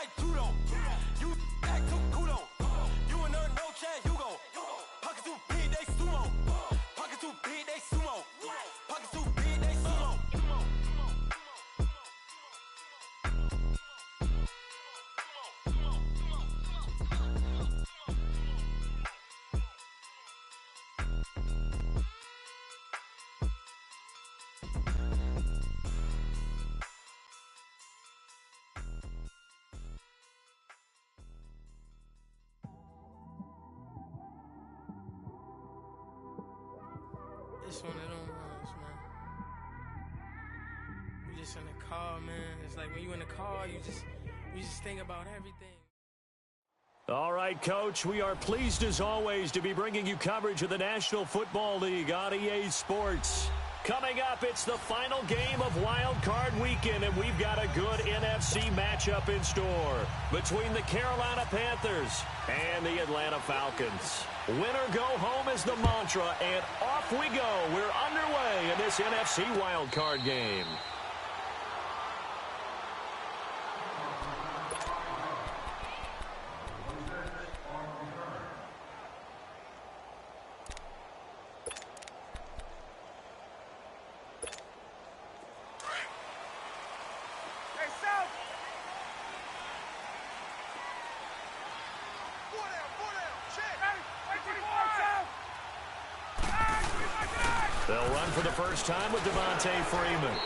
like judo. You act too kudo. You and her no chance, you go. Pockets too big, they sumo. Pockets too big, they sumo. Pockets too big, they sumo. It's one of them ones, man. You just in the car, man. It's like when you in the car, you just think about everything. All right, Coach, we are pleased as always to be bringing you coverage of the National Football League on EA Sports. Coming up, it's the final game of Wild Card Weekend, and we've got a good NFC matchup in store between the Carolina Panthers and the Atlanta Falcons. Winner go home is the mantra, and off we go. We're underway in this NFC Wild Card game. They'll run for the first time with Devontae Freeman.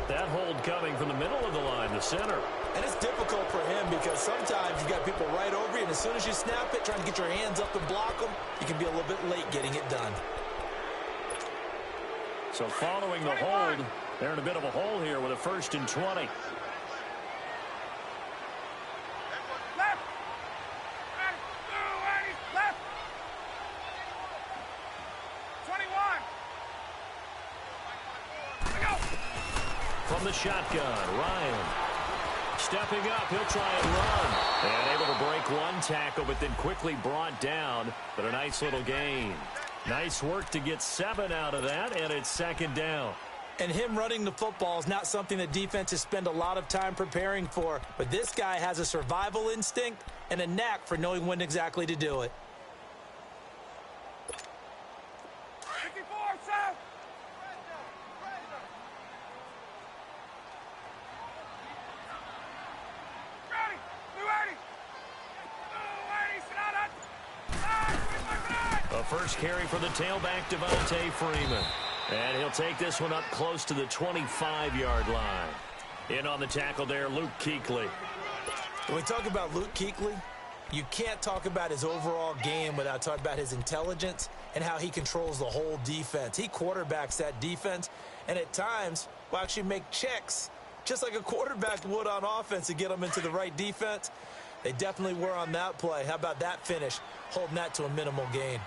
That hold coming from the middle of the line, the center. And it's difficult for him because sometimes you've got people right over you, and as soon as you snap it, trying to get your hands up and block them, you can be a little bit late getting it done. So following the hold, they're in a bit of a hole here with a 1st and 20. From the shotgun, Ryan. Stepping up, he'll try and run. And able to break one tackle, but then quickly brought down. But a nice little gain. Nice work to get 7 out of that, and it's 2nd down. And him running the football is not something that defenses spend a lot of time preparing for. But this guy has a survival instinct and a knack for knowing when exactly to do it. A first carry for the tailback, Devontae Freeman. And he'll take this one up close to the 25-yard line. In on the tackle there, Luke Kuechly. When we talk about Luke Kuechly, you can't talk about his overall game without talking about his intelligence and how he controls the whole defense. He quarterbacks that defense, and at times will actually make checks, just like a quarterback would on offense to get them into the right defense. They definitely were on that play. How about that finish, holding that to a minimal gain?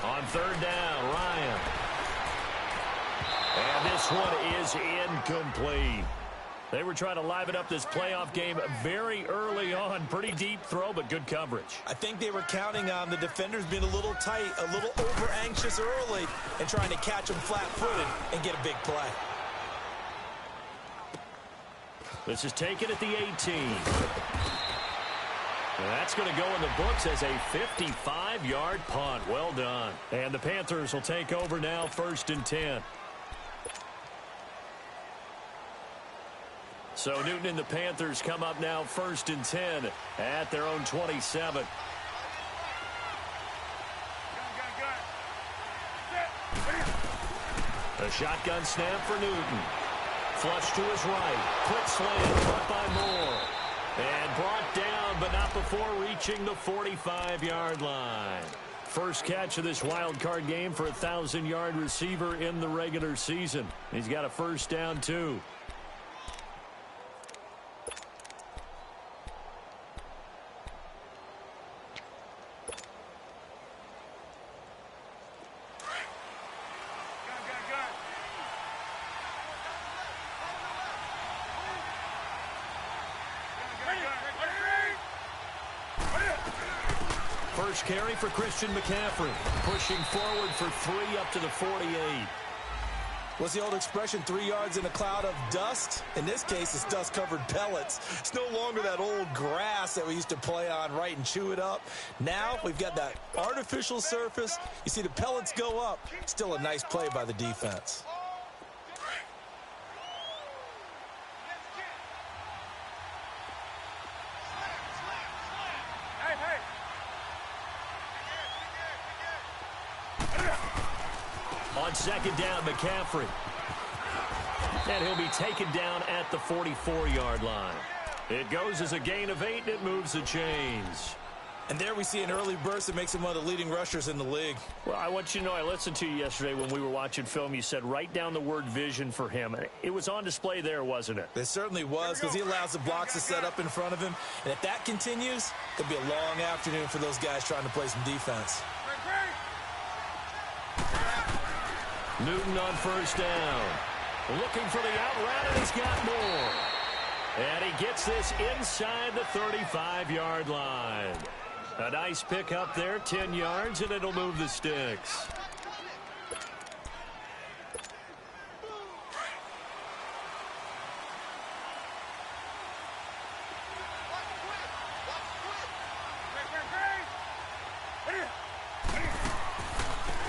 On 3rd down, Ryan. And this one is incomplete. They were trying to liven up this playoff game very early on. Pretty deep throw, but good coverage. I think they were counting on the defenders being a little tight, a little over-anxious early, and trying to catch them flat-footed and get a big play. This is taken at the 18. And that's going to go in the books as a 55-yard punt. Well done. And the Panthers will take over now, 1st and 10. So Newton and the Panthers come up now 1st and 10 at their own 27. A shotgun snap for Newton. Flush to his right. Quick slant brought by Moore. And brought down, but not before reaching the 45-yard line. First catch of this wild card game for a 1,000-yard receiver in the regular season. He's got a 1st down, too. first carry for Christian McCaffrey. Pushing forward for 3 up to the 48. What's the old expression, 3 yards in a cloud of dust? In this case, it's dust-covered pellets. It's no longer that old grass that we used to play on, right, and chew it up. Now we've got that artificial surface. You see the pellets go up. Still a nice play by the defense. On second down, McCaffrey. And he'll be taken down at the 44-yard line. It goes as a gain of 8, and it moves the chains. And there we see an early burst that makes him one of the leading rushers in the league. Well, I want you to know, I listened to you yesterday when we were watching film. You said write down the word vision for him. It was on display there, wasn't it? It certainly was, because he allows the blocks to set up in front of him. And if that continues, it'll be a long afternoon for those guys trying to play some defense. Newton on first down. Looking for the out route, and he's got more. And he gets this inside the 35-yard line. A nice pick up there, 10 yards, and it'll move the sticks.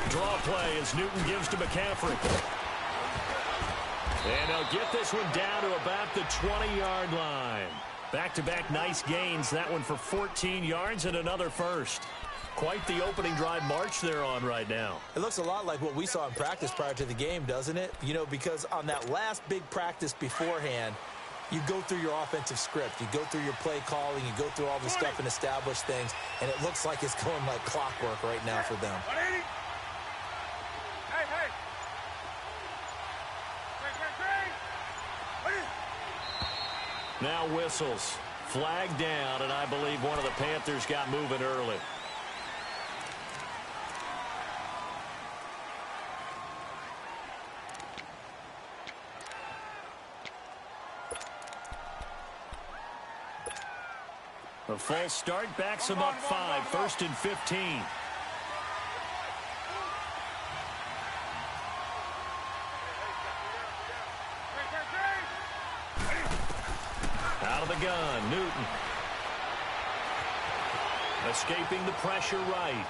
Draw play as Newton gives to McCaffrey. And they'll get this one down to about the 20-yard line. Back-to-back nice gains. That one for 14 yards and another first. Quite the opening drive march they're on right now. It looks a lot like what we saw in practice prior to the game, doesn't it? You know, because on that last big practice beforehand, you go through your offensive script. You go through your play calling. You go through all the stuff and establish things. And it looks like it's going like clockwork right now for them. Now whistles. Flag down, and I believe one of the Panthers got moving early. A false start backs him up 5, 1st and 15. Out of the gun, Newton. Escaping the pressure right.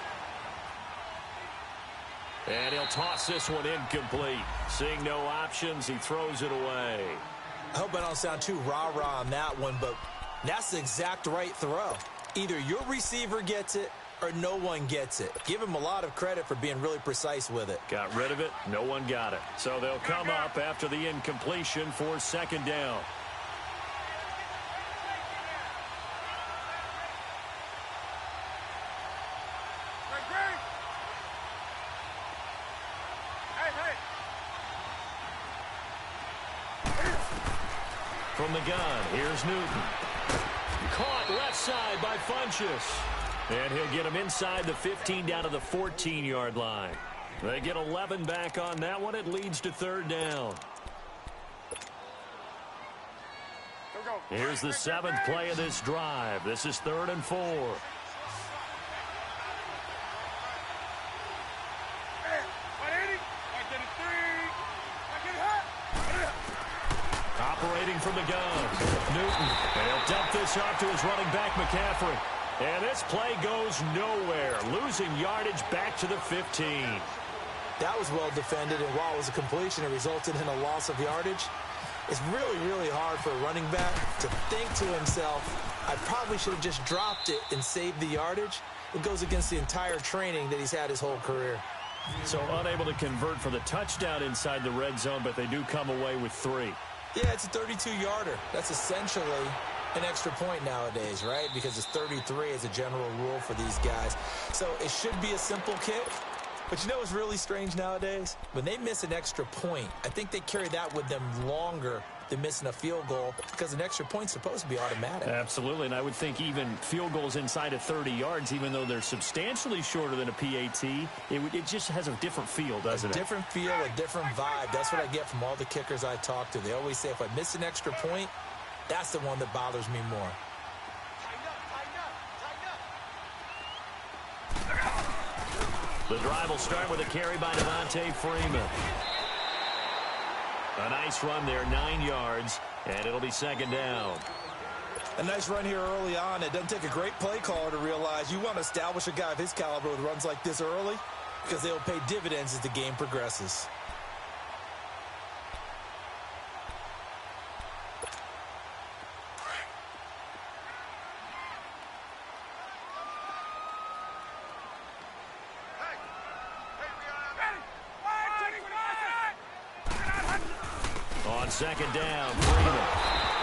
And he'll toss this one incomplete. Seeing no options, he throws it away. I hope I don't sound too rah-rah on that one, but that's the exact right throw. Either your receiver gets it or no one gets it. Give him a lot of credit for being really precise with it. Got rid of it. No one got it. So they'll come up after the incompletion for second down. From the gun, here's Newton. Caught left side by Funchess. And he'll get him inside the 15 down to the 14-yard line. They get 11 back on that one. It leads to third down. Here's the 7th play of this drive. This is 3rd and 4. Operating from the gun, Newton. And he'll dump this off to his running back, McCaffrey. And this play goes nowhere, losing yardage back to the 15. That was well defended, and while it was a completion, it resulted in a loss of yardage. It's really, really hard for a running back to think to himself, I probably should have just dropped it and saved the yardage. It goes against the entire training that he's had his whole career. So unable to convert for the touchdown inside the red zone, but they do come away with 3. Yeah, it's a 32-yarder. That's essentially an extra point nowadays, right? Because it's 33 as a general rule for these guys. So it should be a simple kick. But you know what's really strange nowadays? When they miss an extra point, I think they carry that with them longer than missing a field goal because an extra point's supposed to be automatic. Absolutely, and I would think even field goals inside of 30 yards, even though they're substantially shorter than a PAT, it just has a different feel, doesn't it? A different feel, a different vibe. That's what I get from all the kickers I talk to. They always say if I miss an extra point, that's the one that bothers me more. The drive will start with a carry by Devontae Freeman. A nice run there, 9 yards, and it'll be second down. A nice run here early on. It doesn't take a great play caller to realize you want to establish a guy of his caliber with runs like this early because they'll pay dividends as the game progresses. On second down, Freeman.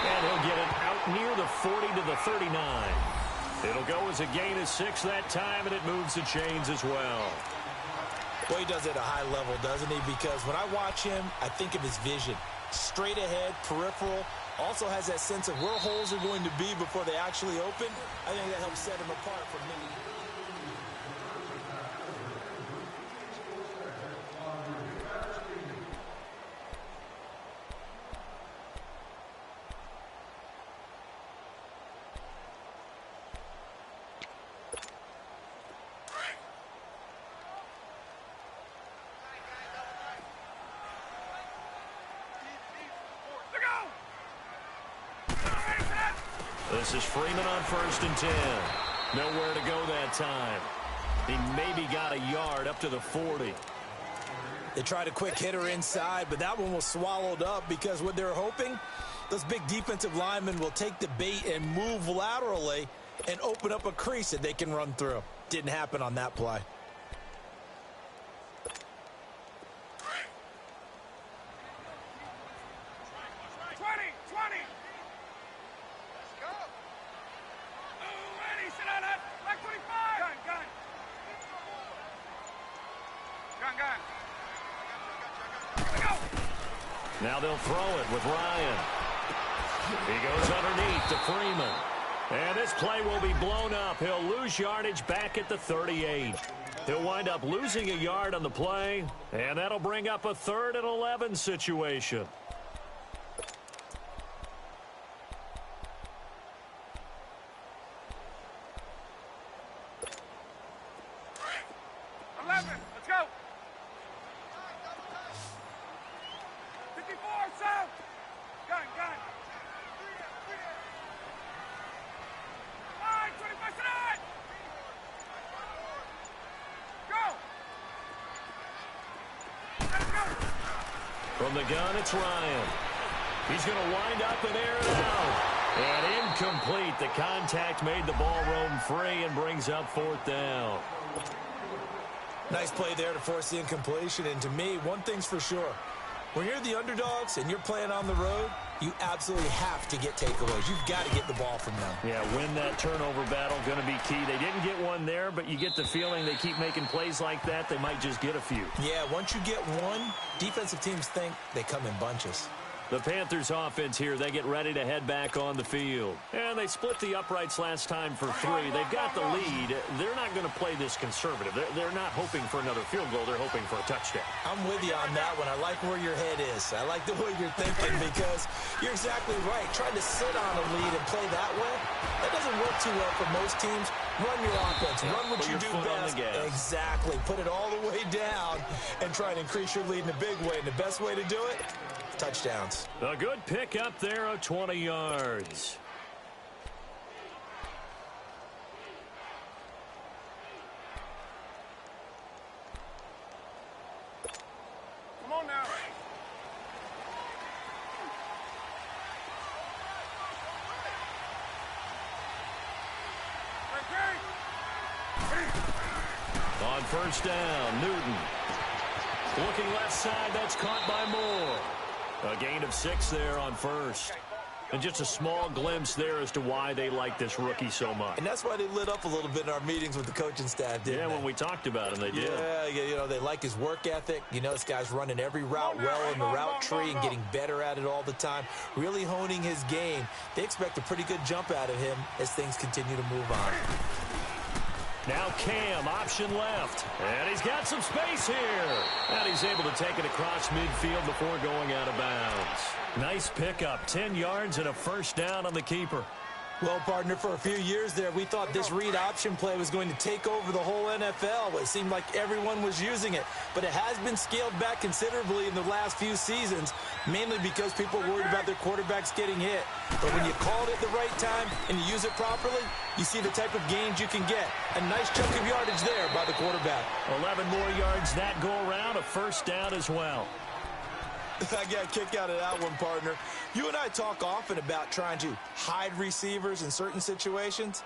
And he'll get it out near the 40 to the 39. It'll go as a gain of 6 that time, and it moves the chains as well. Well, he does it at a high level, doesn't he? Because when I watch him, I think of his vision. Straight ahead, peripheral. Also has that sense of where holes are going to be before they actually open. I think that helps set him apart from many. This is Freeman on 1st and 10. Nowhere to go that time. He maybe got a yard up to the 40. They tried a quick hitter inside, but that one was swallowed up because what they're hoping, those big defensive linemen will take the bait and move laterally and open up a crease that they can run through. Didn't happen on that play. Now they'll throw it with Ryan. He goes underneath to Freeman. And this play will be blown up. He'll lose yardage back at the 38. He'll wind up losing a yard on the play, and that'll bring up a 3rd and 11 situation. From the gun, it's Ryan. He's going to wind up and air it out. And incomplete. The contact made the ball roam free and brings up 4th down. Nice play there to force the incompletion. And to me, one thing's for sure. When you're the underdogs and you're playing on the road, you absolutely have to get takeaways. You've got to get the ball from them. Yeah, win that turnover battle, going to be key. They didn't get one there, but you get the feeling they keep making plays like that, they might just get a few. Yeah, once you get one, defensive teams think they come in bunches. The Panthers offense here, they get ready to head back on the field. And they split the uprights last time for 3. They've got the lead. They're not going to play this conservative. They're not hoping for another field goal. They're hoping for a touchdown. I'm with you on that one. I like where your head is. I like the way you're thinking because you're exactly right. Trying to sit on a lead and play that way, that doesn't work too well for most teams. Run your offense. Run what you do best. Exactly. Put it all the way down and try and increase your lead in a big way. And the best way to do it, touchdowns. A good pick up there of 20 yards. Come on now. On 1st down, Newton. Looking left side, that's caught by Moore. A gain of 6 there on 1st. And just a small glimpse there as to why they like this rookie so much. And that's why they lit up a little bit in our meetings with the coaching staff, didn't they? Yeah, when we talked about him, they did. Yeah, you know, they like his work ethic. You know, this guy's running every route well in the route tree and getting better at it all the time, really honing his game. They expect a pretty good jump out of him as things continue to move on. Now Cam, option left. And he's got some space here. And he's able to take it across midfield before going out of bounds. Nice pickup, 10 yards and a 1st down on the keeper. Well, partner, for a few years there, we thought this read option play was going to take over the whole NFL. It seemed like everyone was using it, but it has been scaled back considerably in the last few seasons, mainly because people are worried about their quarterbacks getting hit. But when you call it at the right time and you use it properly, you see the type of gains you can get. A nice chunk of yardage there by the quarterback. 11 more yards that go around, a first down as well. I got a kick out of that one, partner. You and I talk often about trying to hide receivers in certain situations,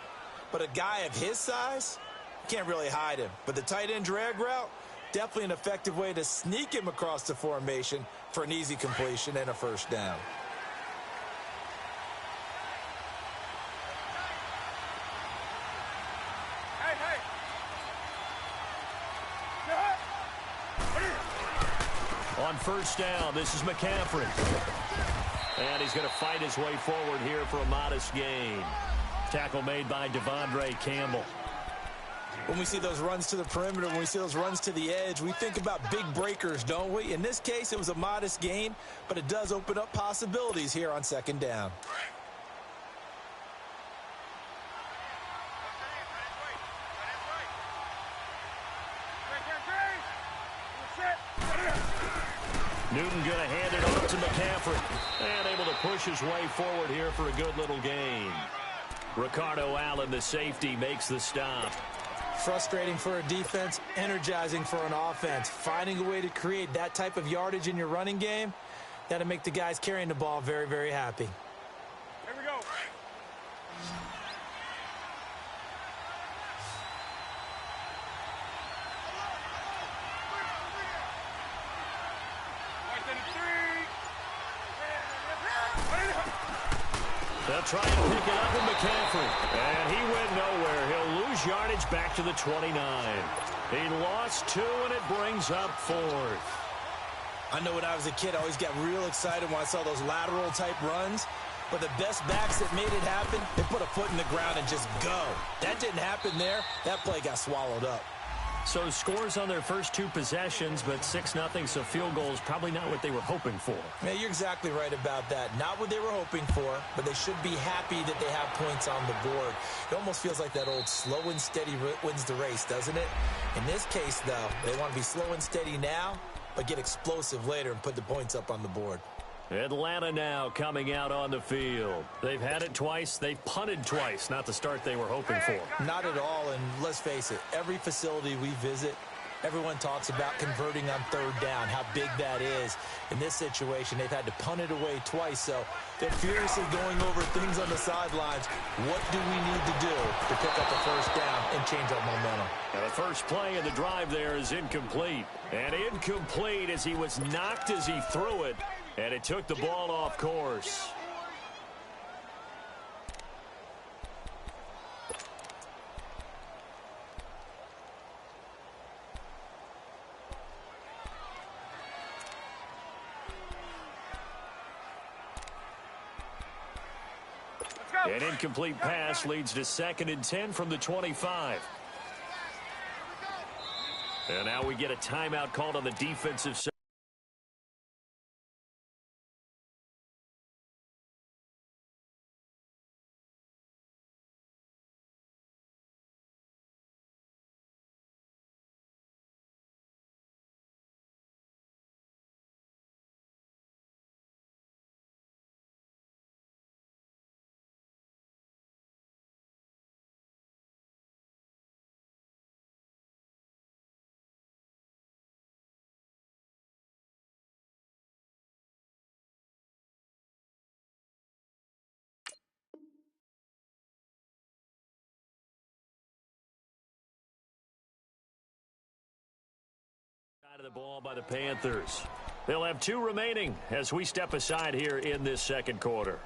but a guy of his size, you can't really hide him. But the tight end drag route, definitely an effective way to sneak him across the formation for an easy completion and a first down. On first down, this is McCaffrey. And he's going to fight his way forward here for a modest gain. Tackle made by Devondre Campbell. When we see those runs to the perimeter, when we see those runs to the edge, we think about big breakers, don't we? In this case, it was a modest gain, but it does open up possibilities here on second down. Newton going to hand it off to McCaffrey. And able to push his way forward here for a good little gain. Ricardo Allen, the safety, makes the stop. Frustrating for a defense, energizing for an offense. Finding a way to create that type of yardage in your running game, that'll make the guys carrying the ball very, very happy. Here we go. They'll try and pick it up with McCaffrey. And he went nowhere. He'll lose yardage back to the 29. He lost 2, and it brings up 4th. I know when I was a kid, I always got real excited when I saw those lateral-type runs. But the best backs that made it happen, they put a foot in the ground and just go. That didn't happen there. That play got swallowed up. So scores on their first 2 possessions, but 6-0, so field goals probably not what they were hoping for. Yeah, you're exactly right about that. Not what they were hoping for, but they should be happy that they have points on the board. It almost feels like that old slow and steady wins the race, doesn't it? In this case, though, they want to be slow and steady now, but get explosive later and put the points up on the board. Atlanta now coming out on the field. They've had it twice. They've punted twice. Not the start they were hoping for. Not at all, and let's face it, every facility we visit, everyone talks about converting on third down, how big that is. In this situation, they've had to punt it away twice, so they're furiously going over things on the sidelines. What do we need to do to pick up the first down and change our momentum? And the first play of the drive there is incomplete. And incomplete as he was knocked as he threw it. And it took the ball off course. An incomplete pass leads to 2nd and 10 from the 25. And now we get a timeout called on the defensive side. Of the ball by the Panthers. They'll have 2 remaining as we step aside here in this second quarter.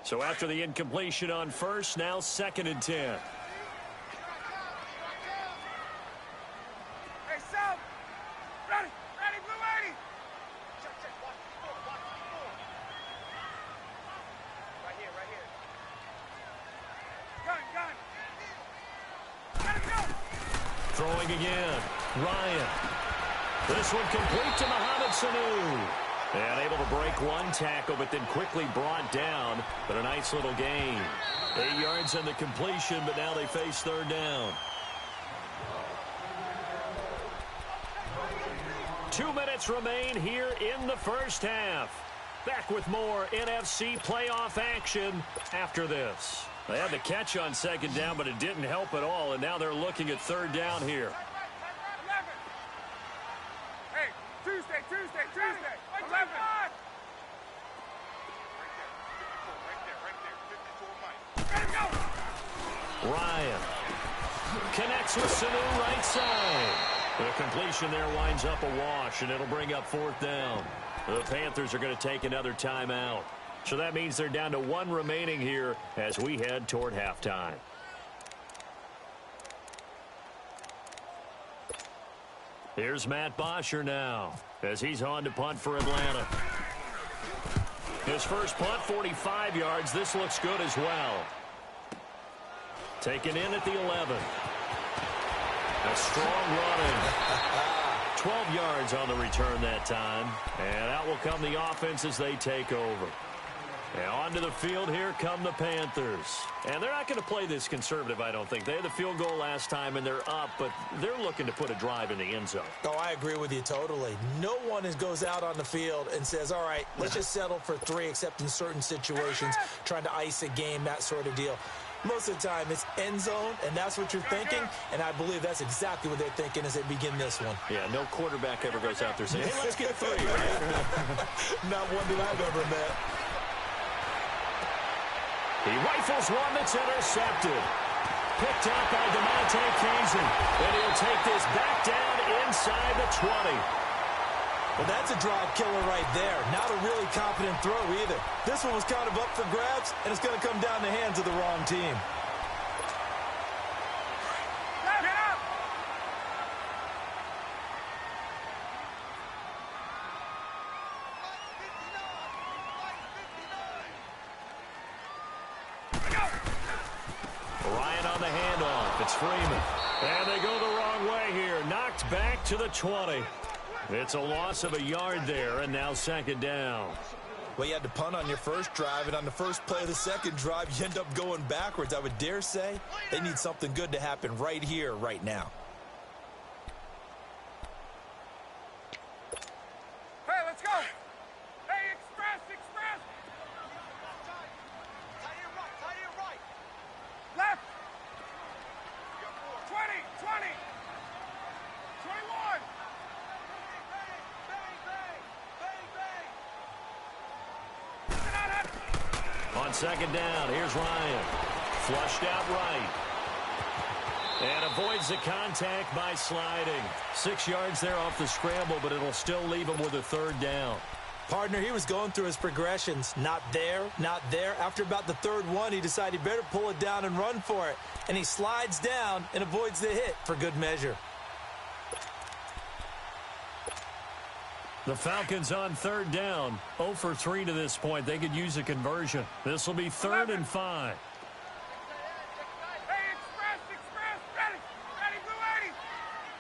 So after the incompletion on first, now 2nd and 10. Throwing again. Ryan. This one complete to Mohamed Sanu. And able to break one tackle, but then quickly brought down. But a nice little gain. 8 yards on the completion, but now they face third down. 2 minutes remain here in the first half. Back with more NFC playoff action after this. They had the catch on second down, but it didn't help at all, and now they're looking at third down here. Hey, Tuesday. 11. Ryan connects with Sanu right side. The completion there winds up a wash, and it'll bring up fourth down. The Panthers are going to take another timeout. So that means they're down to one remaining here as we head toward halftime. Here's Matt Bosher now as he's on to punt for Atlanta. His first punt, 45 yards. This looks good as well. Taken in at the 11. A strong running. 12 yards on the return that time. And out will come the offense as they take over. And onto the field, here come the Panthers. And they're not going to play this conservative, I don't think. They had the field goal last time, and they're up, but they're looking to put a drive in the end zone. Oh, I agree with you totally. No one goes out on the field and says, all right, let's just settle for 3, except in certain situations, trying to ice a game, that sort of deal. Most of the time, it's end zone, and that's what you're thinking, and I believe that's exactly what they're thinking as they begin this one. Yeah, no quarterback ever goes out there saying, hey, let's get 3, right? Not one that I've ever met. He rifles one that's intercepted. Picked up by DeMonte Kazin. And he'll take this back down inside the 20. Well, that's a drive killer right there. Not a really confident throw either. This one was kind of up for grabs, and it's going to come down the hands of the wrong team. Ryan on the handoff. It's Freeman. And they go the wrong way here. Knocked back to the 20. It's a loss of a yard there, and now second down. Well, you had to punt on your first drive, and on the first play of the second drive, you end up going backwards. I would dare say they need something good to happen right here, right now. Hey, let's go. Hey, express. Tie your right. Left. 20. 21. On second down, here's Ryan. Flushed out right. And avoids the contact by sliding. 6 yards there off the scramble, but it'll still leave him with a third down. Partner, he was going through his progressions. Not there. After about the third one, he decided he better pull it down and run for it. And he slides down and avoids the hit for good measure. The Falcons on third down. 0 for 3 to this point. They could use a conversion. This will be 3rd and 5. Hey, express. Ready, blue 80.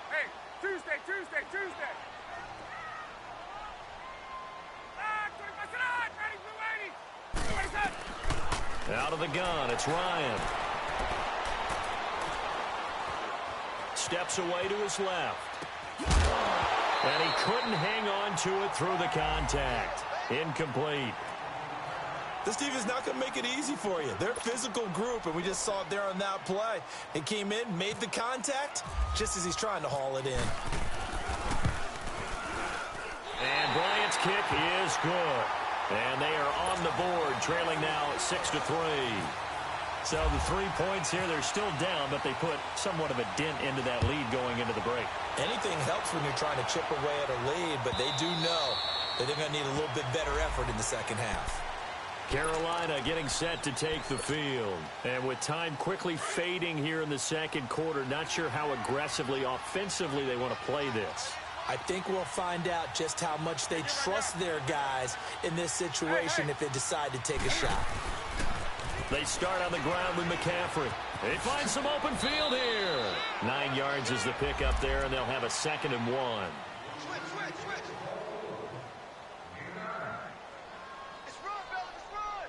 Hey, Tuesday. 25, ready, blue 80. Everybody's up. Out of the gun, it's Ryan. Steps away to his left. And he couldn't hang on to it through the contact. Incomplete. This team is not going to make it easy for you. They're a physical group, and we just saw it there on that play. He came in, made the contact, just as he's trying to haul it in. And Bryant's kick is good. And they are on the board, trailing now 6-3. So the 3 points here, they're still down, but they put somewhat of a dent into that lead going into the break. Anything helps when you're trying to chip away at a lead, but they do know that they're going to need a little bit better effort in the second half. Carolina getting set to take the field. And with time quickly fading here in the second quarter, not sure how aggressively, offensively they want to play this. I think we'll find out just how much they trust their guys in this situation if they decide to take a shot. They start on the ground with McCaffrey. They find some open field here. 9 yards is the pickup there, and they'll have a 2nd and 1. Switch. It's run, fellas, it's run.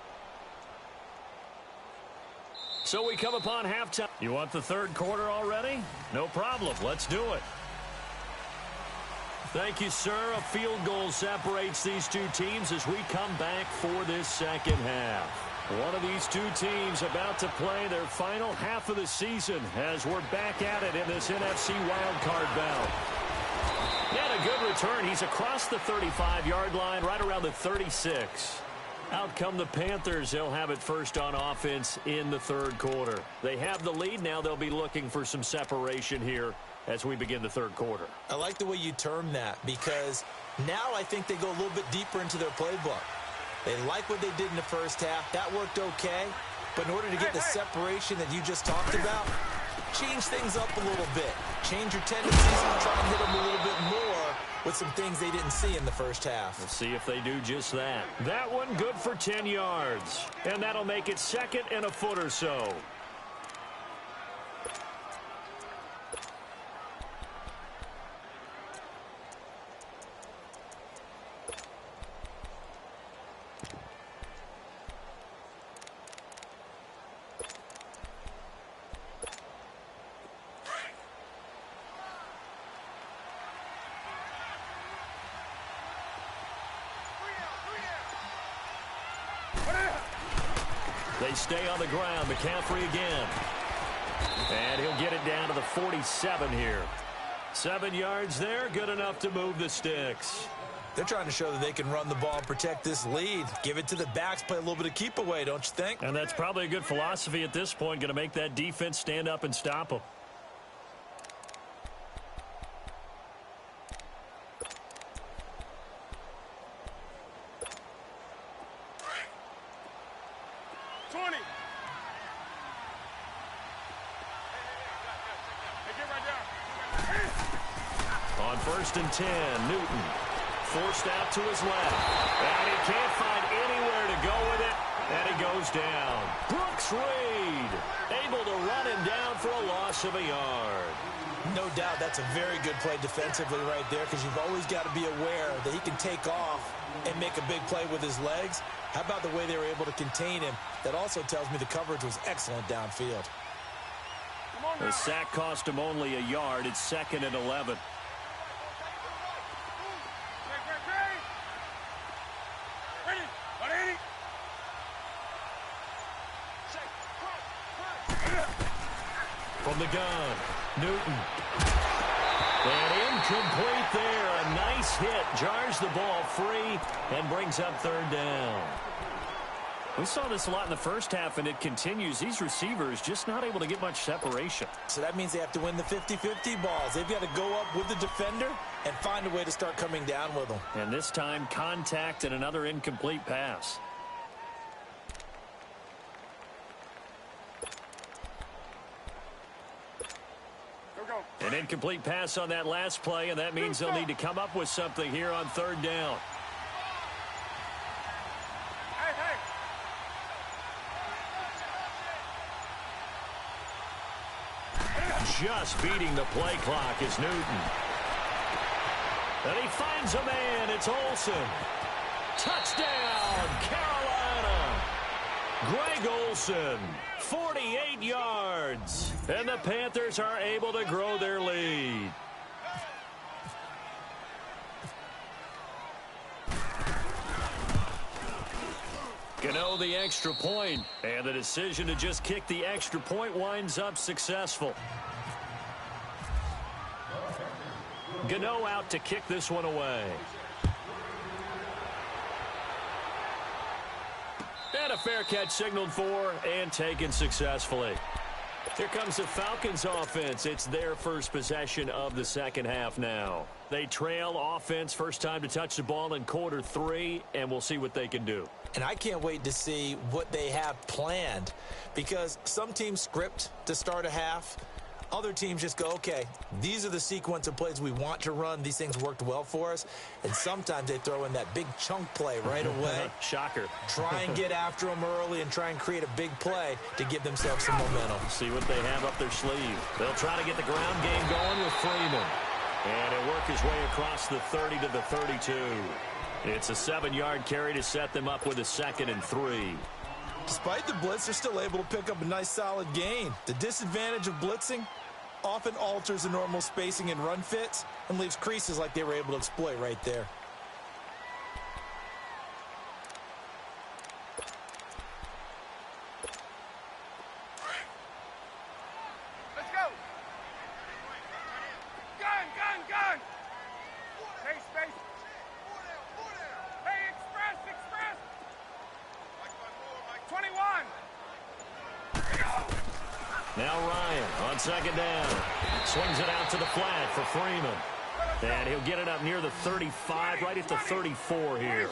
So we come upon halftime. You want the 3rd quarter already? No problem. Let's do it. Thank you, sir. A field goal separates these two teams as we come back for this 2nd half. One of these two teams about to play their final half of the season as we're back at it in this NFC wildcard bout. And a good return. He's across the 35-yard line, right around the 36. Out come the Panthers. They'll have it first on offense in the 3rd quarter. They have the lead now. They'll be looking for some separation here as we begin the 3rd quarter. I like the way you term that because now I think they go a little bit deeper into their playbook. They like what they did in the first half. That worked okay. But in order to get the separation that you just talked about, change things up a little bit. Change your tendencies and try and hit them a little bit more with some things they didn't see in the first half. Let's see if they do just that. That one good for 10 yards. And that'll make it 2nd and a foot or so. They stay on the ground. McCaffrey again. And he'll get it down to the 47 here. 7 yards there. Good enough to move the sticks. They're trying to show that they can run the ball and protect this lead. Give it to the backs. Play a little bit of keep away, don't you think? And that's probably a good philosophy at this point. Going to make that defense stand up and stop them. On 1st and 10, Newton forced out to his left. And he can't find anywhere to go with it. And he goes down. Brooks Reed able to run him down for a loss of a yard. No doubt that's a very good play defensively right there because you've always got to be aware that he can take off and make a big play with his legs. How about the way they were able to contain him? That also tells me the coverage was excellent downfield. The sack cost him only a yard. It's 2nd and 11. From the gun, Newton. And incomplete there. A nice hit. Jars the ball free and brings up 3rd down. We saw this a lot in the first half, and it continues. These receivers just not able to get much separation. So that means they have to win the 50-50 balls. They've got to go up with the defender and find a way to start coming down with them. And this time, contact and another incomplete pass. An incomplete pass on that last play, and that means they'll need to come up with something here on 3rd down. Just beating the play clock is Newton. And he finds a man. It's Olsen. Touchdown, Carolina. Greg Olsen, 48 yards. And the Panthers are able to grow their lead. Gano the extra point, and the decision to just kick the extra point winds up successful. Gano out to kick this one away. And a fair catch signaled for and taken successfully. Here comes the Falcons offense. It's their first possession of the 2nd half now. They trail offense first time to touch the ball in quarter 3, and we'll see what they can do. And I can't wait to see what they have planned because some teams script to start a half. Other teams just go, okay, these are the sequence of plays we want to run. These things worked well for us. And sometimes they throw in that big chunk play right away. Shocker. Try and get after them early and try and create a big play to give themselves some momentum. See what they have up their sleeve. They'll try to get the ground game going with Freeman. And he'll work his way across the 30 to the 32. It's a 7-yard carry to set them up with a 2nd and 3. Despite the blitz, they're still able to pick up a nice solid gain. The disadvantage of blitzing often alters the normal spacing and run fits and leaves creases like they were able to exploit right there. Let's go. Gun. Hey, space. Hey, express. 21. Now Ryan on 2nd down. Swings it out to the flat for Freeman. And he'll get it up near the 35, right at the 34 here.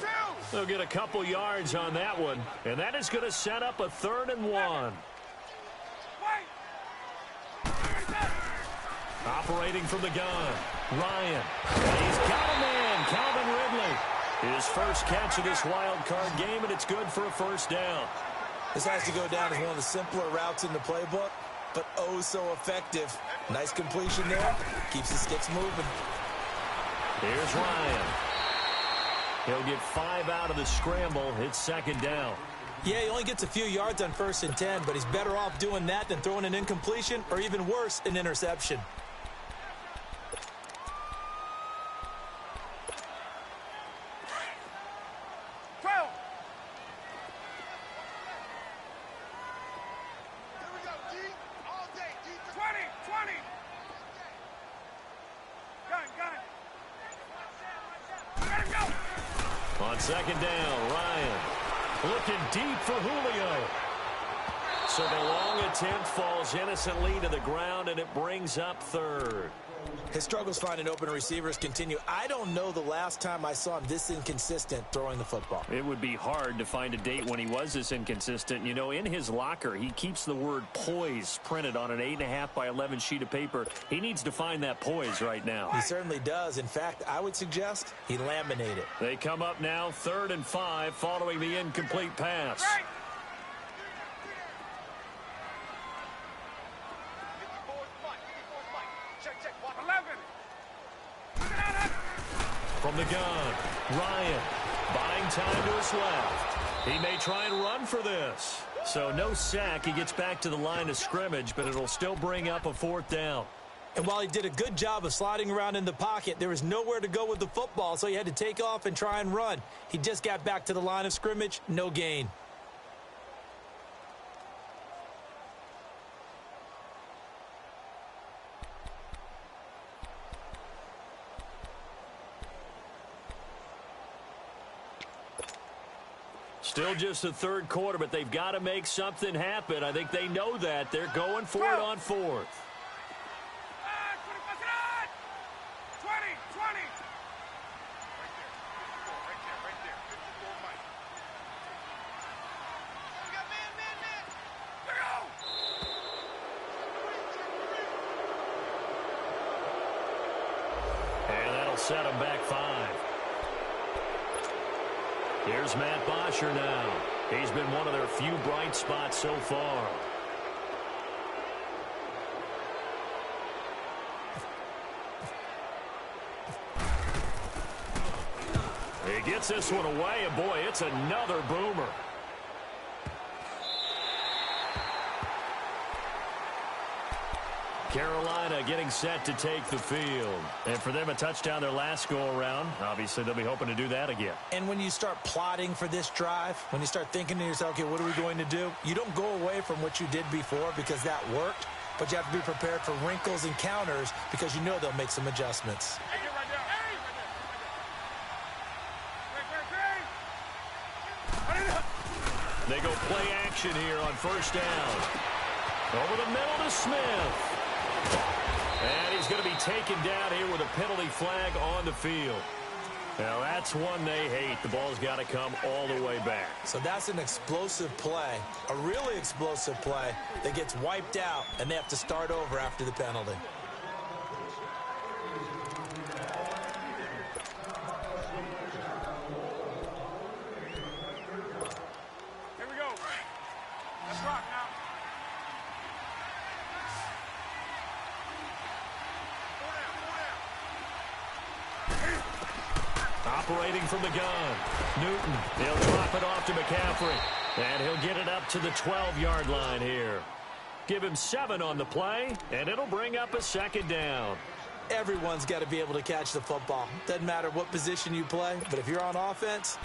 They'll get a couple yards on that one. And that is going to set up a 3rd and 1. Operating from the gun. Ryan. And he's got a man. Calvin Ridley. His first catch of this wild card game, and it's good for a 1st down. This has to go down as one of the simpler routes in the playbook, but oh so effective. Nice completion there. Keeps the sticks moving. Here's Ryan. He'll get 5 out of the scramble. It's 2nd down. Yeah, he only gets a few yards on 1st and 10, but he's better off doing that than throwing an incompletion or even worse, an interception. On 2nd down, Ryan looking deep for Julio. So the long attempt falls innocently to the ground, and it brings up 3rd. His struggles finding open receivers continue. I don't know the last time I saw him this inconsistent throwing the football. It would be hard to find a date when he was this inconsistent. You know, in his locker, he keeps the word poise printed on an 8.5 by 11 sheet of paper. He needs to find that poise right now. He certainly does. In fact, I would suggest he laminate it. They come up now 3rd and 5 following the incomplete pass. From the gun, Ryan buying time to his left. He may try and run for this. So no sack. He gets back to the line of scrimmage, but it'll still bring up a 4th down. And while he did a good job of sliding around in the pocket, there was nowhere to go with the football, so he had to take off and try and run. He just got back to the line of scrimmage, no gain. Still just the 3rd quarter, but they've got to make something happen. I think they know that. They're going for it on 4th. 20. And that'll set them back 5. Here's Matt Bosher now. He's been one of their few bright spots so far. He gets this one away, and boy, it's another boomer. Carolina getting set to take the field. And for them, a touchdown their last go-around. Obviously, they'll be hoping to do that again. And when you start plotting for this drive, when you start thinking to yourself, okay, what are we going to do? You don't go away from what you did before because that worked, but you have to be prepared for wrinkles and counters because you know they'll make some adjustments. They go play action here on 1st down. Over the middle to Smith. And he's going to be taken down here with a penalty flag on the field. Now, that's one they hate. The ball's got to come all the way back. So that's an explosive play, a really explosive play that gets wiped out, and they have to start over after the penalty. Here we go. Let's rock now. Operating from the gun. Newton, he'll drop it off to McCaffrey. And he'll get it up to the 12-yard line here. Give him 7 on the play, and it'll bring up a second down. Everyone's got to be able to catch the football. Doesn't matter what position you play, but if you're on offense,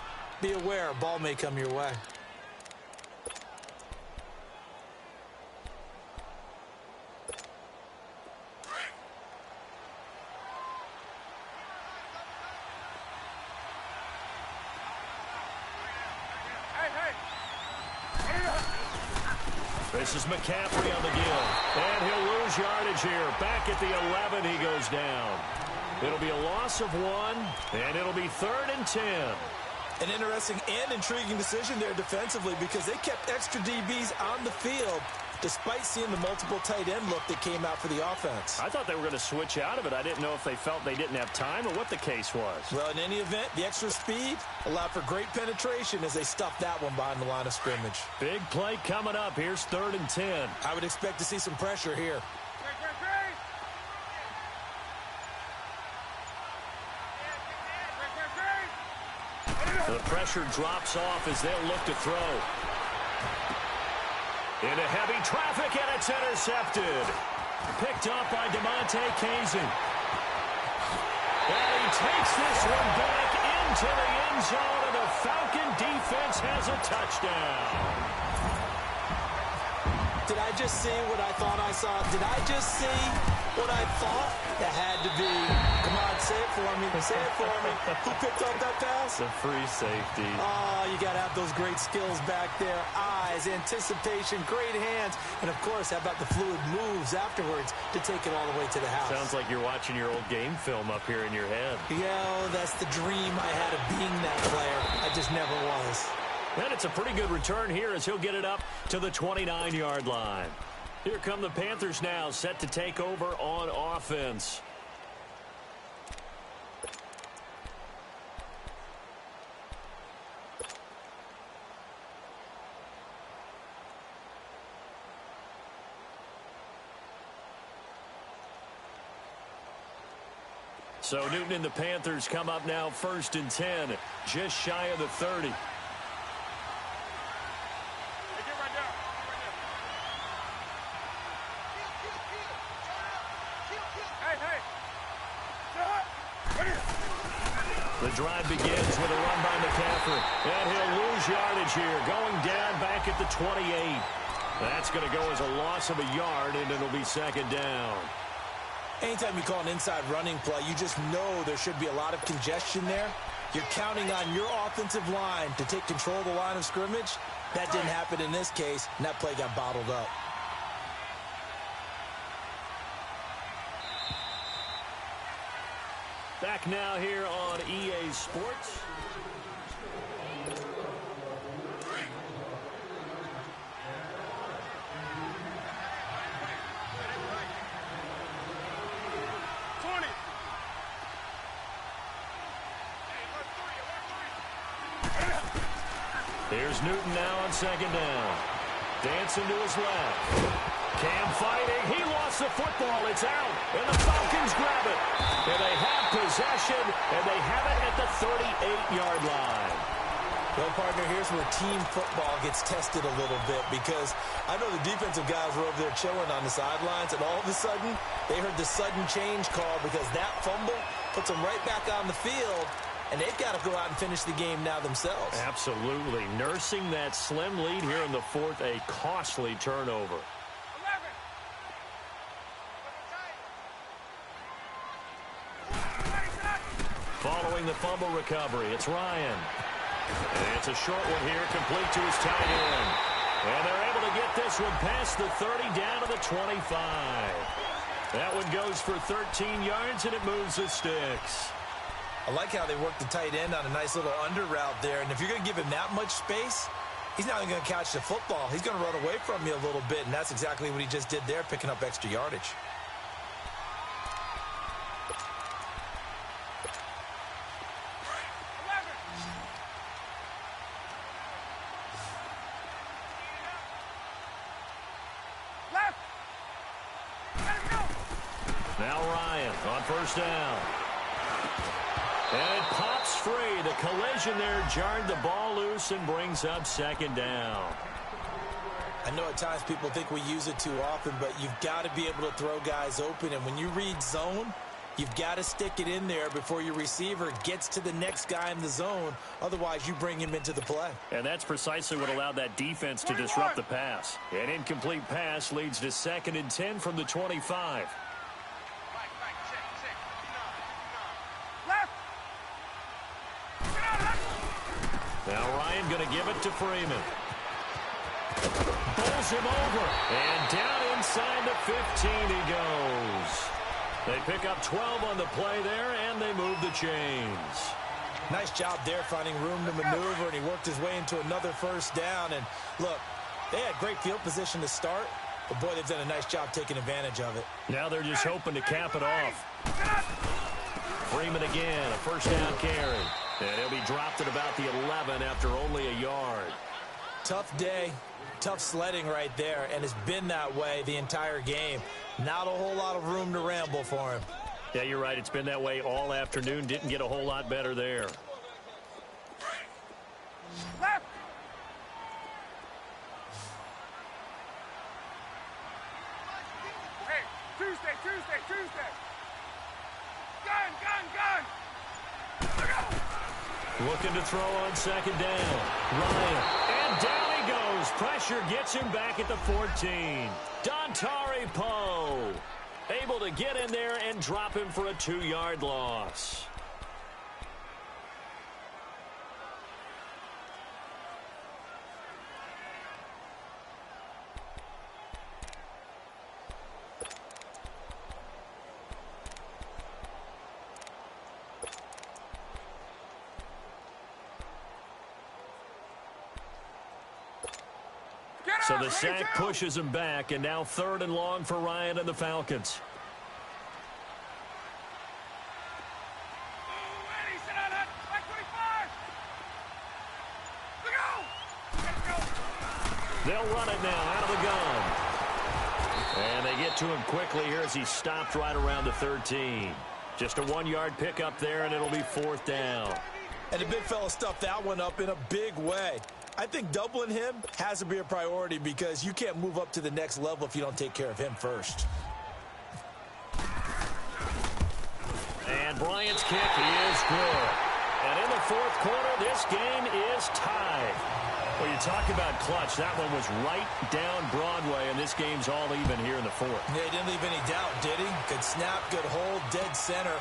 be aware a ball may come your way. This is McCaffrey on the gill. And he'll lose yardage here. Back at the 11, he goes down. It'll be a loss of 1, and it'll be 3rd and 10. An interesting and intriguing decision there defensively because they kept extra DBs on the field despite seeing the multiple tight end look that came out for the offense. I thought they were going to switch out of it. I didn't know if they felt they didn't have time or what the case was. Well, in any event, the extra speed allowed for great penetration as they stuffed that one behind the line of scrimmage. Big play coming up. Here's 3rd and 10. I would expect to see some pressure here. The pressure drops off as they'll look to throw. Into heavy traffic, and it's intercepted. Picked up by DeMonte Kazin. And he takes this one back into the end zone, and the Falcon defense has a touchdown. Did I just see what I thought I saw? Did I just see what I thought? That had to be. Come on, say it for me. Say it for me. Who picked up that pass? The free safety. Oh, you got to have those great skills back there. Eyes, anticipation, great hands. And, of course, how about the fluid moves afterwards to take it all the way to the house? Sounds like you're watching your old game film up here in your head. Yeah, that's the dream I had of being that player. I just never was. And it's a pretty good return here as he'll get it up to the 29-yard line. Here come the Panthers now, set to take over on offense. So Newton and the Panthers come up now 1st and 10, just shy of the 30. The drive begins with a run by McCaffrey. And he'll lose yardage here, going down back at the 28. That's going to go as a loss of a yard, and it'll be 2nd down. Anytime you call an inside running play, you just know there should be a lot of congestion there. You're counting on your offensive line to take control of the line of scrimmage. That didn't happen in this case, and that play got bottled up. Back now here on EA Sports. Here's Newton now on 2nd down. Dancing to his left. Cam fighting. He lost the football. It's out. And the Falcons grab it. And they have possession. And they have it at the 38-yard line. Well, partner, here's where team football gets tested a little bit because I know the defensive guys were over there chilling on the sidelines, and all of a sudden they heard the sudden change call because that fumble puts them right back on the field, and they've got to go out and finish the game now themselves. Absolutely. Nursing that slim lead here in the 4th, a costly turnover. Following the fumble recovery, it's Ryan. And it's a short one here, complete to his tight end. And they're able to get this one past the 30 down to the 25. That one goes for 13 yards, and it moves the sticks. I like how they work the tight end on a nice little under route there. And if you're going to give him that much space, he's not going to catch the football. He's going to run away from you a little bit, and that's exactly what he just did there, picking up extra yardage. Now Ryan on first down. And it pops free. The collision there jarred the ball loose and brings up second down. I know at times people think we use it too often, but you've got to be able to throw guys open. And when you read zone, you've got to stick it in there before your receiver gets to the next guy in the zone. Otherwise, you bring him into the play. And that's precisely what allowed that defense to disrupt the pass. An incomplete pass leads to 2nd and 10 from the 25. Now Ryan going to give it to Freeman. Bowls him over. And down inside the 15 he goes. They pick up 12 on the play there, and they move the chains. Nice job there finding room to maneuver, and he worked his way into another first down. And look, they had great field position to start, but boy, they've done a nice job taking advantage of it. Now they're just hoping to cap it off. Freeman again, a first down carry. And he'll be dropped at about the 11 after only a yard. Tough day, tough sledding right there, and it's been that way the entire game. Not a whole lot of room to ramble for him. Yeah, you're right. It's been that way all afternoon. Didn't get a whole lot better there. Left. Hey, Tuesday. Gun. Look out. Looking to throw on second down. Ryan. And down he goes. Pressure gets him back at the 14. Dontari Poe able to get in there and drop him for a 2-yard loss. So the sack pushes him back, and now 3rd and long for Ryan and the Falcons. They'll run it now out of the gun. And they get to him quickly here as he stopped right around the 13. Just a 1-yard pickup there, and it'll be 4th down. And the big fella stuffed that one up in a big way. I think doubling him has to be a priority because you can't move up to the next level if you don't take care of him first. And Bryant's kick is good. And in the 4th quarter, this game is tied. Well, you talk about clutch. That one was right down Broadway, and this game's all even here in the 4th. Yeah, he didn't leave any doubt, did he? Good snap, good hold, dead center.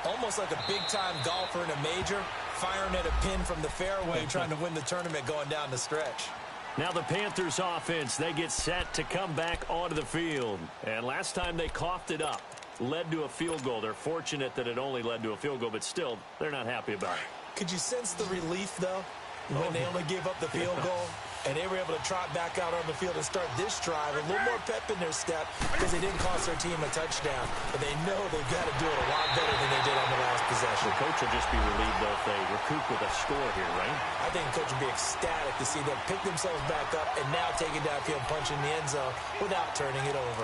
Almost like a big-time golfer in a major, firing at a pin from the fairway, trying to win the tournament going down the stretch. Now the Panthers offense, they get set to come back onto the field. And last time they coughed it up, led to a field goal. They're fortunate that it only led to a field goal, but still, they're not happy about it. Could you sense the relief, though, when they only gave up the field goal? And they were able to trot back out on the field and start this drive. A little more pep in their step because they didn't cost their team a touchdown. But they know they've got to do it a lot better than they did on the last possession. The coach will just be relieved, though, if they recoup with a score here, right? I think the coach will be ecstatic to see them pick themselves back up and now take it downfield, punch in the end zone without turning it over.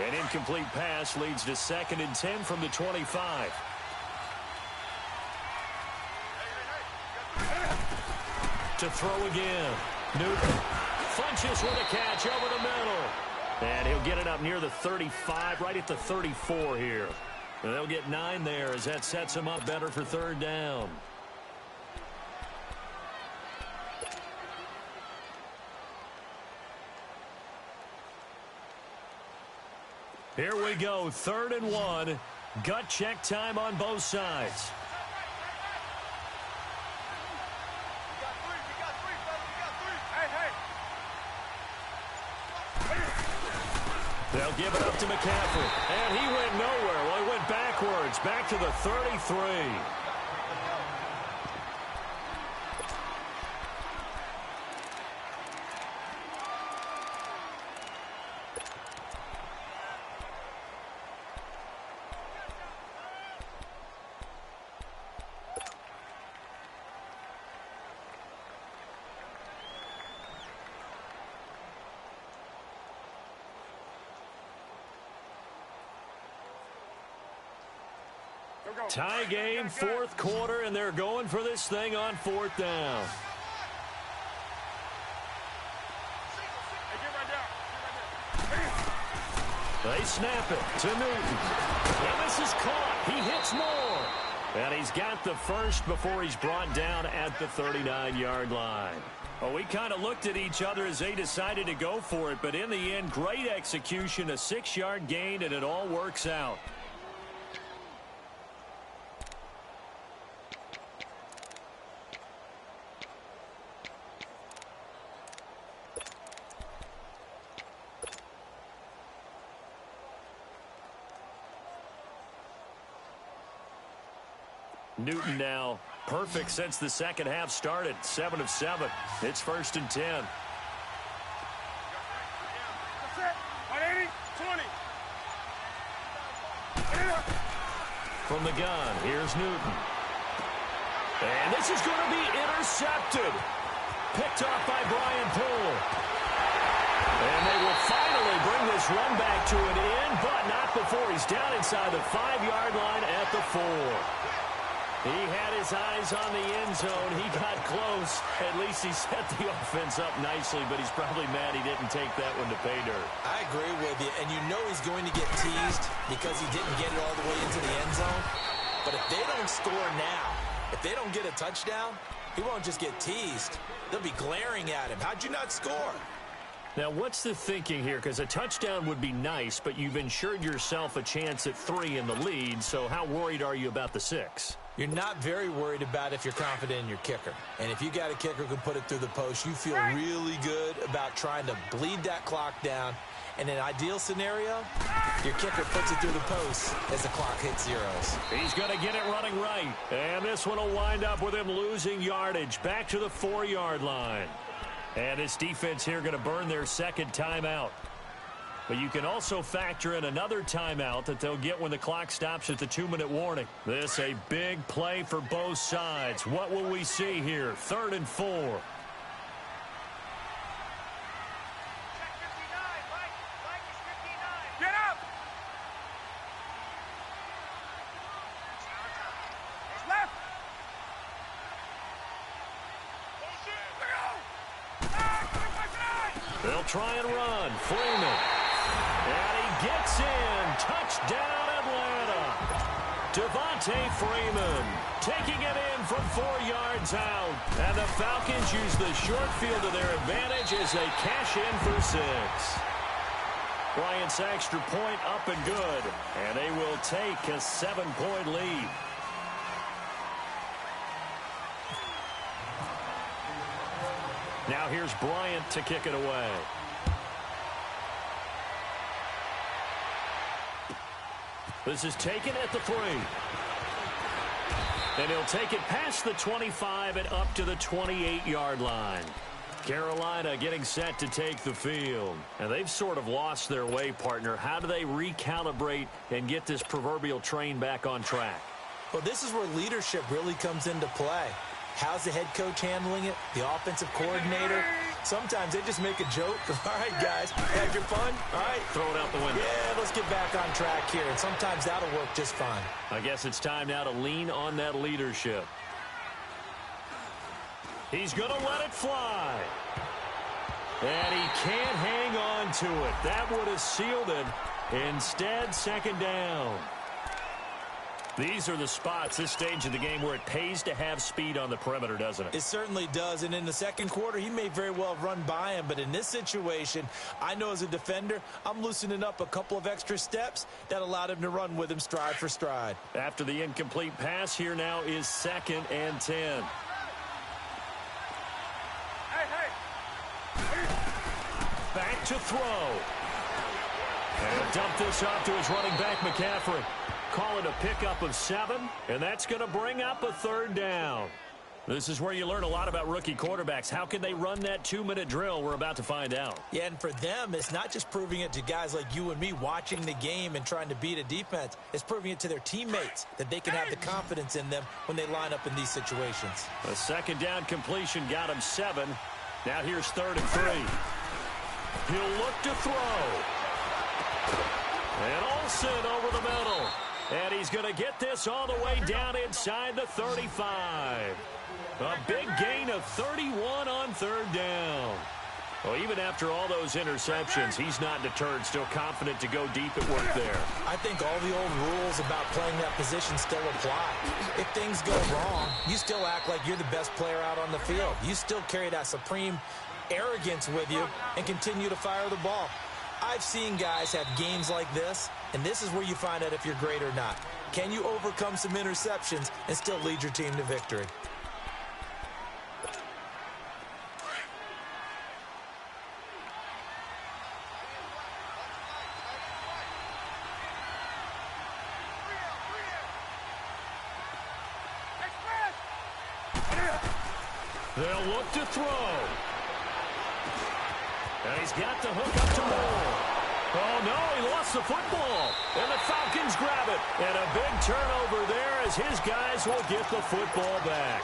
An incomplete pass leads to 2nd and 10 from the 25. To throw again. Newton punches with a catch over the middle. And he'll get it up near the 35, right at the 34 here. And they'll get 9 there as that sets him up better for 3rd down. Here we go, 3rd and 1. Gut check time on both sides. They'll give it up to McCaffrey. And he went nowhere. Well, he went backwards. Back to the 33. Tie game, fourth quarter, and they're going for this thing on fourth down. They snap it to Newton. And this is caught. He hits more. And he's got the first before he's brought down at the 39-yard line. Well, we kind of looked at each other as they decided to go for it, but in the end, great execution, a 6-yard gain, and it all works out. Newton now perfect since the second half started. 7 of 7. It's 1st and 10. That's it. 180, 20. From the gun, here's Newton. And this is going to be intercepted. Picked off by Brian Poole. And they will finally bring this run back to an end, but not before he's down inside the 5-yard line at the 4. He had his eyes on the end zone. He got close. At least he set the offense up nicely, but he's probably mad he didn't take that one to pay dirt. I agree with you, and you know he's going to get teased because he didn't get it all the way into the end zone. But if they don't score now, if they don't get a touchdown, he won't just get teased. They'll be glaring at him. How'd you not score? Now, what's the thinking here? Because a touchdown would be nice, but you've ensured yourself a chance at 3 in the lead, so how worried are you about the 6? You're not very worried about if you're confident in your kicker. And if you got a kicker who can put it through the post, you feel really good about trying to bleed that clock down. In an ideal scenario, your kicker puts it through the post as the clock hits zeros. He's going to get it running right. And this one will wind up with him losing yardage back to the 4-yard line. And this defense here going to burn their second timeout. But you can also factor in another timeout that they'll get when the clock stops at the 2-minute warning. This a big play for both sides. What will we see here? 3rd and 4. Get up! Left! They'll try and run. Freeman. And he gets in. Touchdown, Atlanta. Devontae Freeman taking it in from 4 yards out. And the Falcons use the short field to their advantage as they cash in for 6. Bryant's extra point up and good. And they will take a 7-point lead. Now here's Bryant to kick it away. This is taken at the 3. And he'll take it past the 25 and up to the 28-yard line. Carolina getting set to take the field. And they've sort of lost their way, partner. How do they recalibrate and get this proverbial train back on track? Well, this is where leadership really comes into play. How's the head coach handling it? The offensive coordinator? Sometimes they just make a joke. All right, guys, had your fun? All right. Throw it out the window. Yeah, let's get back on track here. And sometimes that'll work just fine. I guess it's time now to lean on that leadership. He's going to let it fly. And he can't hang on to it. That would have sealed it. Instead, 2nd down. These are the spots, this stage of the game, where it pays to have speed on the perimeter, doesn't it? It certainly does, and in the second quarter, he may very well have run by him, but in this situation, I know as a defender, I'm loosening up a couple of extra steps that allowed him to run with him stride for stride. After the incomplete pass, here now is 2nd and 10. Hey! Back to throw. And he'll dump this off to his running back, McCaffrey. Call it a pickup of 7, and that's going to bring up a 3rd down. This is where you learn a lot about rookie quarterbacks. How can they run that 2-minute drill? We're about to find out. Yeah, and for them, it's not just proving it to guys like you and me watching the game and trying to beat a defense. It's proving it to their teammates that they can have the confidence in them when they line up in these situations. A 2nd down completion got him 7. Now here's 3rd and 3. He'll look to throw. And Olsen over the middle. And he's going to get this all the way down inside the 35. A big gain of 31 on 3rd down. Well, even after all those interceptions, he's not deterred, still confident to go deep at work there. I think all the old rules about playing that position still apply. If things go wrong, you still act like you're the best player out on the field. You still carry that supreme arrogance with you and continue to fire the ball. I've seen guys have games like this, and this is where you find out if you're great or not. Can you overcome some interceptions and still lead your team to victory? They'll look to throw. And he's got the hook up to Moore. Oh, no, he lost the football. And the Falcons grab it. And a big turnover there as his guys will get the football back.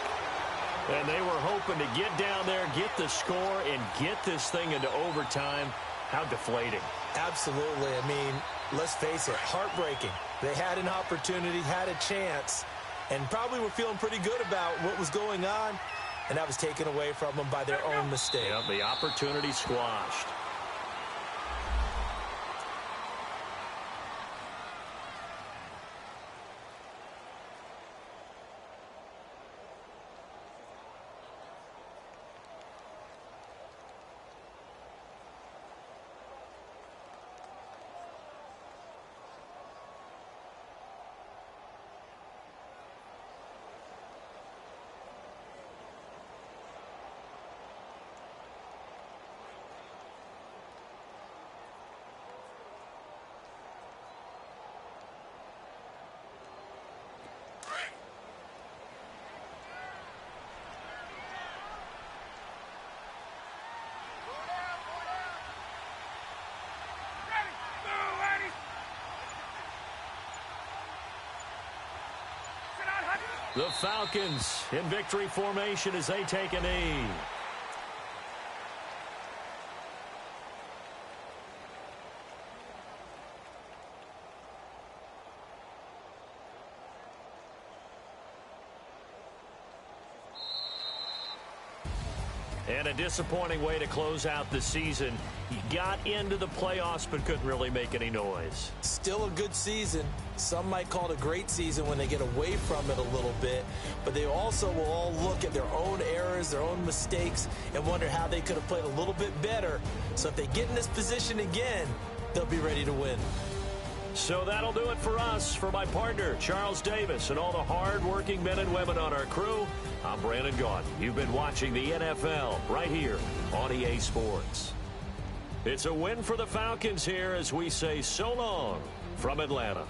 And they were hoping to get down there, get the score, and get this thing into overtime. How deflating. Absolutely. I mean, let's face it, heartbreaking. They had an opportunity, had a chance, and probably were feeling pretty good about what was going on. And that was taken away from them by their own mistake. Yep, the opportunity squashed. The Falcons in victory formation as they take a knee. And a disappointing way to close out the season. He got into the playoffs but couldn't really make any noise. Still a good season. Some might call it a great season when they get away from it a little bit. But they also will all look at their own errors, their own mistakes, and wonder how they could have played a little bit better. So if they get in this position again, they'll be ready to win. So that'll do it for us. For my partner, Charles Davis, and all the hard-working men and women on our crew, I'm Brandon Gaudin. You've been watching the NFL right here on EA Sports. It's a win for the Falcons here as we say so long from Atlanta.